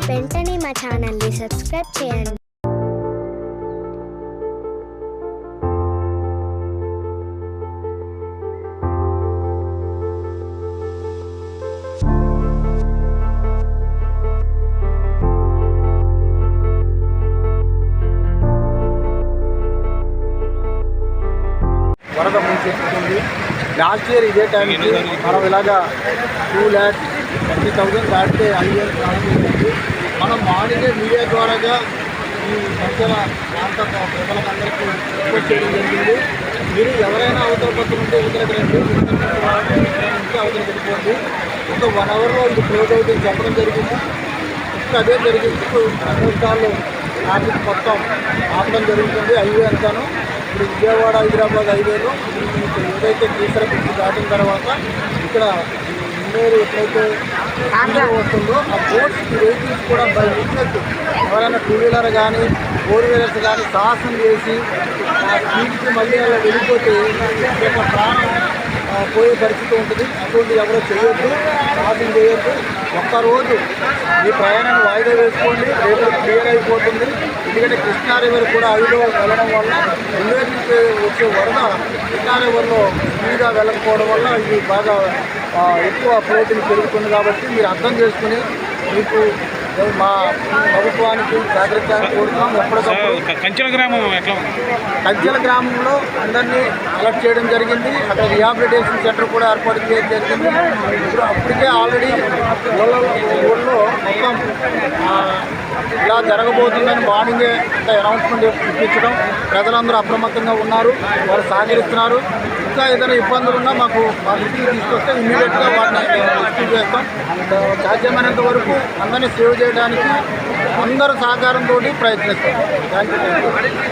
వెంటనే మా ఛానల్ని సబ్స్క్రైబ్ చేయండి. వరద ముంచెత్తుతుంది. లాస్ట్ ఇయర్ ఇదే టైంకి మనం ఇలాగా 2,30,000 దాటితే 5,000 ప్రారంభించింది. మనం మార్నింగే మీడియా ద్వారాగా ఈ సంఖ్యల ప్రాంత ప్రజలందరికీ రిక్వెస్ట్ చేయడం జరిగింది. మీరు ఎవరైనా అవతల పక్కన ఉంటే ఇతరులకు రండి, అవతల పెట్టుకోండి. ఒక 1 అవర్లో ఇది క్లోజ్ అవుతుంది చెప్పడం జరిగింది. ఇప్పుడు అదే జరిగింది. ఇప్పుడు 3 సార్లు ట్రాఫిక్ మొత్తం ఆపడం జరుగుతుంది. హైవే అంటాను ఇప్పుడు విజయవాడ హైదరాబాద్ హైవేలో ఏదైతే కీసర బ్రిడ్జ్ దాటిన తర్వాత ఇక్కడ ఇండోర్ ఎప్పుడైతే వస్తుందో ఆ బోట్స్ వెహికల్స్ కూడా బై విట్నెస్ ఎవరైనా 2 వీలర్ కానీ 4 వీలర్స్ కానీ సాహసం చేసి ఆ స్పీడ్కి మళ్ళీ అలా వెళ్ళిపోతే ప్రాణం పోయే పరిస్థితి ఉంటుంది. అటువంటి ఎవరో చేయొద్దు, సాహసం చేయొద్దు. ఒక్కరోజు ఈ ప్రయాణాన్ని వాయిదా వేసుకోండి, రేపు క్లియర్ అయిపోతుంది. ఎందుకంటే కృష్ణా రివర్ కూడా అదిలో వెళ్ళడం వల్ల ఇండియా నుంచి వచ్చే వరద కృష్ణా రివర్లో స్పీడ్గా వెళ్ళకపోవడం వల్ల ఇది బాగా ఎక్కువ ఫ్లోటింగ్ పెరుగుతుంది. కాబట్టి మీరు అర్థం చేసుకుని మీకు మా ప్రభుత్వానికి సహకరించాలని కోరుతున్నాం. ఎప్పటికప్పుడు కంచెల గ్రామంలో అందరినీ అలర్ట్ చేయడం జరిగింది. అక్కడ రిహాబిలిటేషన్ సెంటర్ కూడా ఏర్పాటు చేయడం జరిగింది. ఇప్పుడు అప్పటికే ఆల్రెడీ ఊళ్ళో మొత్తం ఇలా జరగబోతుందని మార్నింగే అనౌన్స్మెంట్ ఇప్పించడం, ప్రజలందరూ అప్రమత్తంగా ఉన్నారు, వాళ్ళు సహకరిస్తున్నారు. ఇంకా ఏదైనా ఇబ్బందులు ఉన్నా మా దృష్టికి తీసుకొస్తే ఇమ్మీడియట్గా వాటిని రెస్క్యూ చేస్తాం. సాధ్యమైనంత వరకు అందరినీ సేవ్ చేయడానికి అందరూ సహకారంతో ప్రయత్నిస్తాం. Thank you.